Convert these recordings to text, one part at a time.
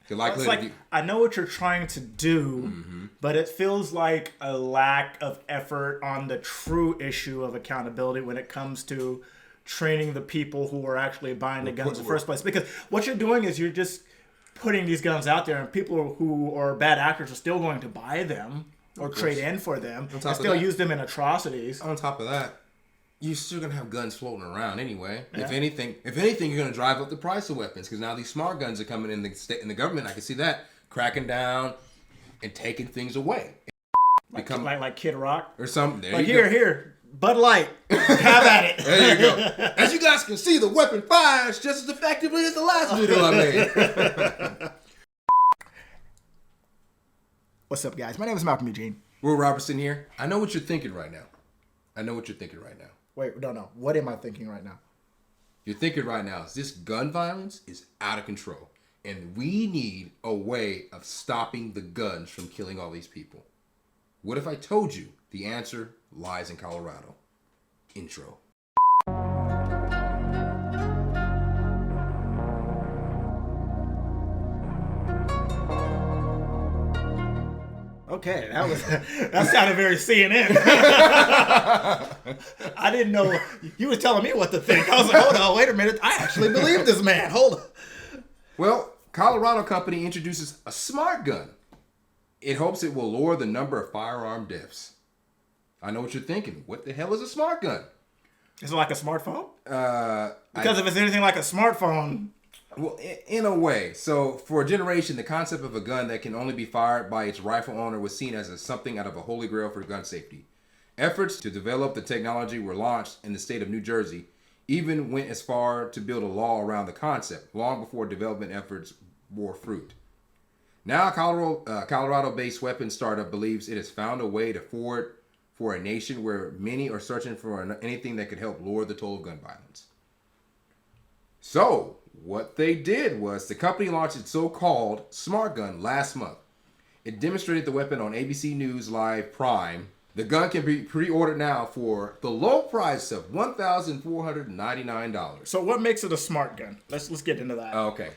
The likelihood it's like, I know what you're trying to do, but it feels like a lack of effort on the true issue of accountability when it comes to training the people who are actually buying the guns in the first place. Because what you're doing is you're just putting these guns out there, and people who are bad actors are still going to buy them or trade in for them and still use them in atrocities. On top of that, you're still gonna have guns floating around anyway. Yeah. If anything, you're gonna drive up the price of weapons because now these smart guns are coming in the state and the government. I can see that cracking down and taking things away. Like Kid Rock or something. There like you go. Here, Bud Light, have at it. There you go. As you guys can see, the weapon fires just as effectively as the last video I made. What's up, guys? My name is Malcolm Eugene. Will Robertson here. I know what you're thinking right now. Wait, no. What am I thinking right now? You're thinking right now is this gun violence is out of control. And we need a way of stopping the guns from killing all these people. What if I told you the answer lies in Colorado? Intro. Okay, that sounded very CNN. I didn't know you were telling me what to think. I was like, hold on, wait a minute. I actually believe this man. Hold on. Well, Colorado company introduces a smart gun. It hopes it will lower the number of firearm deaths. I know what you're thinking. What the hell is a smart gun? Is it like a smartphone? Because if it's anything like a smartphone... Well, in a way. So, for a generation, the concept of a gun that can only be fired by its rifle owner was seen as something out of a holy grail for gun safety. Efforts to develop the technology were launched in the state of New Jersey, even went as far to build a law around the concept, long before development efforts bore fruit. Now, Colorado-based weapons startup believes it has found a way to forward for a nation where many are searching for anything that could help lower the toll of gun violence. So, what they did was the company launched its so-called Smart Gun last month. It demonstrated the weapon on ABC News Live Prime. The gun can be pre-ordered now for the low price of $1,499. So what makes it a smart gun? Let's get into that. Okay.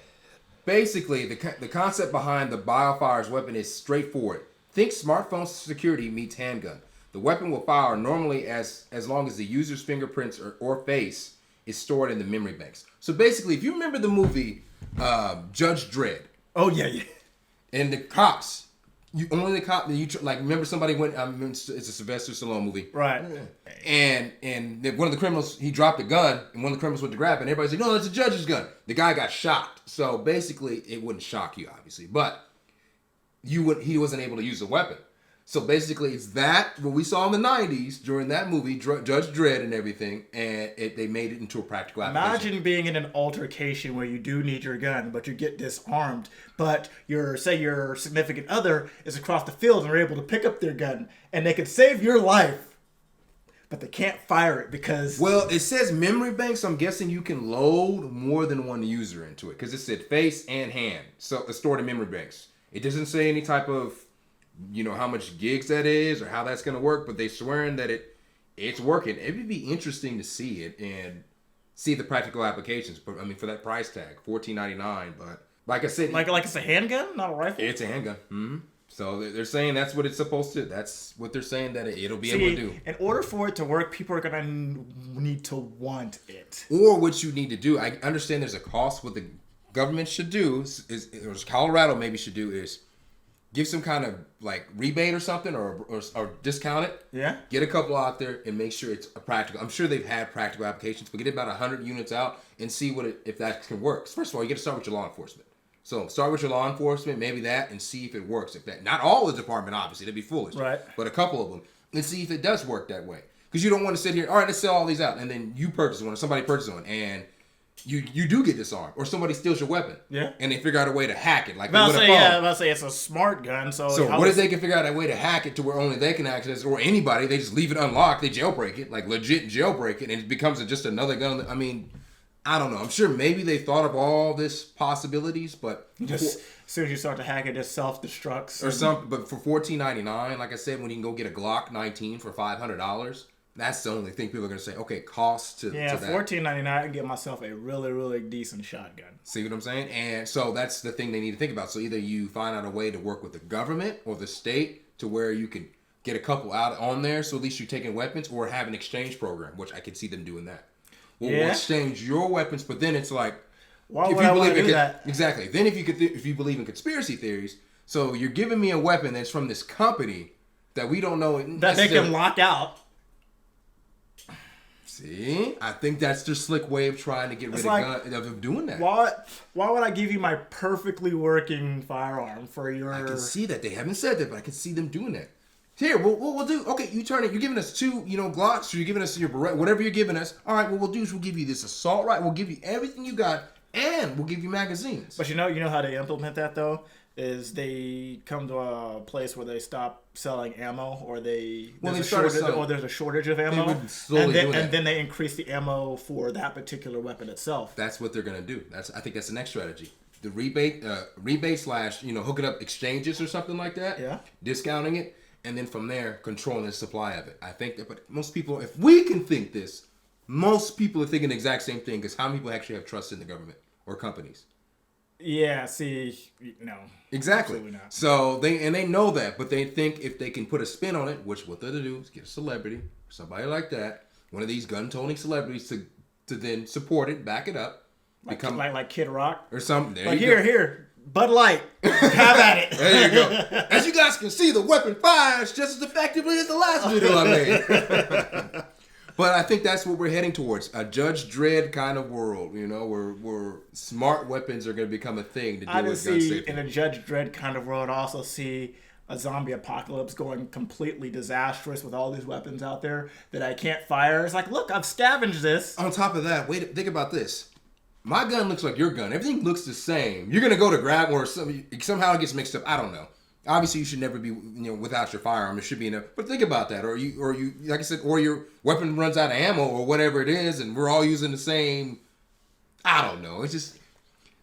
Basically, the concept behind the BioFire's weapon is straightforward. Think smartphone security meets handgun. The weapon will fire normally as long as the user's fingerprints or face is stored in the memory banks. So basically, if you remember the movie Judge Dredd. Oh yeah. And the cops, remember somebody went. It's a Sylvester Stallone movie, right? And one of the criminals, he dropped a gun, and one of the criminals went to grab it. And everybody's like, "No, that's a judge's gun." The guy got shot. So basically, it wouldn't shock you, obviously, but he wasn't able to use the weapon. So basically, it's that what we saw in the 90s during that movie, Judge Dredd and everything, and they made it into a practical application. Imagine being in an altercation where you do need your gun, but you get disarmed, but your significant other is across the field and are able to pick up their gun, and they could save your life, but they can't fire it because... Well, it says memory bank, so I'm guessing you can load more than one user into it, because it said face and hand, so it's stored in memory banks. It doesn't say any type of... how much gigs that is or how that's going to work, but they swearing that it's working. It would be interesting to see it and see the practical applications. But I mean, for that price tag, $14.99. But like I said, like it's a handgun, not a rifle. It's a handgun. Mm-hmm. So they're saying that's what it's supposed to. That's what they're saying that it'll be able to do. In order for it to work, people are going to need to want it. Or what you need to do. I understand there's a cost. What the government should do or Colorado maybe should do is give some kind of like rebate or something or discount it. Yeah. Get a couple out there and make sure it's a practical. I'm sure they've had practical applications, but get about 100 units out and see if that can work. First of all, you got to start with your law enforcement. So start with your law enforcement, maybe that, and see if it works. If that, not all the department, obviously, that'd be foolish. Right. But a couple of them, and see if it does work that way. Because you don't want to sit here, all right, let's sell all these out, and then you purchase one or somebody purchases one, and you do get disarmed, or somebody steals your weapon. Yeah. And they figure out a way to hack it, like I'll say it's a smart gun. So what if they can figure out a way to hack it to where only they can access it, or anybody? They just leave it unlocked, they jailbreak it, like legit jailbreak it, and it becomes just another gun. I mean, I don't know. I'm sure maybe they thought of all this possibilities, but just as soon as you start to hack it, just self-destructs or something. But for $14.99, like I said, when you can go get a Glock 19 for $500, That's the only thing people are going to say. Okay, cost to Yeah, to that. $14.99, I can get myself a really, really decent shotgun. See what I'm saying? And so that's the thing they need to think about. So either you find out a way to work with the government or the state to where you can get a couple out on there, so at least you're taking weapons, or have an exchange program, which I could see them doing that. We'll exchange your weapons, but then it's like, why would I want to do that? Exactly. Then if you believe in conspiracy theories, so you're giving me a weapon that's from this company that we don't know that they can lock out. See, I think that's their slick way of trying to get rid of doing that. Why would I give you my perfectly working firearm for your? I can see that they haven't said that, but I can see them doing that. Here, we'll do. Okay, you turn it. You're giving us 2, Glocks. Or you're giving us your Beretta, whatever you're giving us. All right, what we'll do is we'll give you this assault rifle. We'll give you everything you got, and we'll give you magazines. But you know how they implement that though is they come to a place where they stop selling ammo, or there's a shortage of ammo, and then they increase the ammo for that particular weapon itself. That's what they're gonna do. I think that's the next strategy. The rebate slash hooking up exchanges or something like that. Yeah. Discounting it, and then from there controlling the supply of it. I think that, but most people, if we can think this, most people are thinking the exact same thing. Because how many people actually have trust in the government or companies? Yeah, see, no. Exactly. Absolutely not. So they know that, but they think if they can put a spin on it, which what they'll do is get a celebrity, somebody like that, one of these gun-toting celebrities to then support it, back it up, become like Kid Rock or something. There like you go. Here, Bud Light, have at it. There you go. As you guys can see, the weapon fires just as effectively as the last video I made. But I think that's what we're heading towards, a Judge Dredd kind of world, where smart weapons are going to become a thing to do with gun safety. In a Judge Dredd kind of world, I also see a zombie apocalypse going completely disastrous with all these weapons out there that I can't fire. It's like, look, I've scavenged this. On top of that, think about this. My gun looks like your gun. Everything looks the same. You're going to go to grab one, or somehow it gets mixed up. I don't know. Obviously, you should never be, without your firearm. It should be enough. But think about that. Or you, like I said, or your weapon runs out of ammo or whatever it is, and we're all using the same. I don't know. It's just,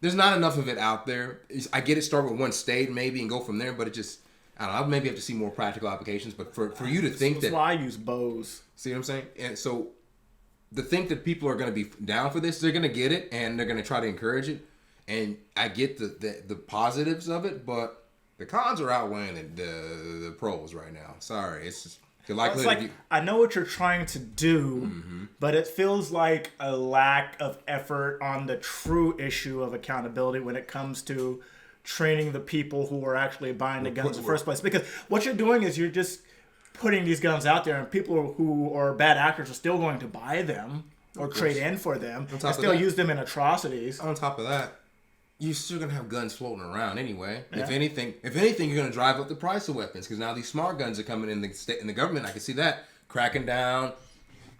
there's not enough of it out there. I get it, start with one state maybe and go from there, but it just, I don't know. I maybe have to see more practical applications. But for you to think that's why I use bows. See what I'm saying? And so, to think that people are going to be down for this, they're going to get it, and they're going to try to encourage it. And I get the positives of it, but the cons are outweighing the pros right now. Sorry, it's just the likelihood. I know what you're trying to do, but it feels like a lack of effort on the true issue of accountability when it comes to training the people who are actually buying the guns in the first place. Because what you're doing is you're just putting these guns out there, and people who are bad actors are still going to buy them or trade in for them and still use them in atrocities. On top of that, you're still gonna have guns floating around anyway. Yeah. If anything, you're gonna drive up the price of weapons, because now these smart guns are coming in the state and the government. I can see that cracking down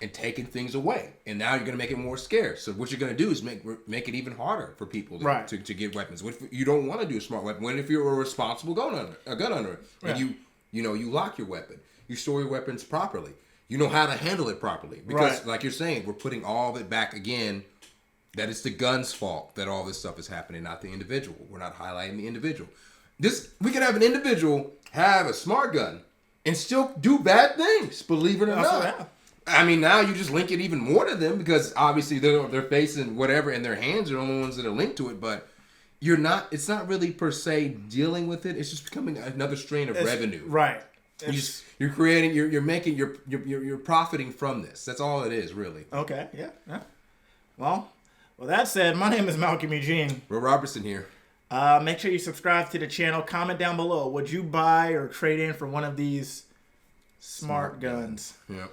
and taking things away, and now you're gonna make it more scarce. So what you're gonna do is make it even harder for people to get weapons. What if you don't want to do a smart weapon? What if you're a responsible gun owner and you lock your weapon, you store your weapons properly, you know how to handle it properly, because like you're saying, we're putting all of it back again. That it's the gun's fault that all this stuff is happening, not the individual. We're not highlighting the individual. We could have an individual have a smart gun and still do bad things, believe it or not. I mean, now you just link it even more to them, because obviously they're facing whatever, and their hands are the only ones that are linked to it. But it's not really per se dealing with it. It's just becoming another strain of revenue. Right. You're creating, you're profiting from this. That's all it is, really. Okay. Yeah. Well, that said, my name is Malcolm Eugene. Will Robertson here. Make sure you subscribe to the channel. Comment down below. Would you buy or trade in for one of these smart guns? Yep.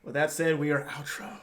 With that said, we are outro.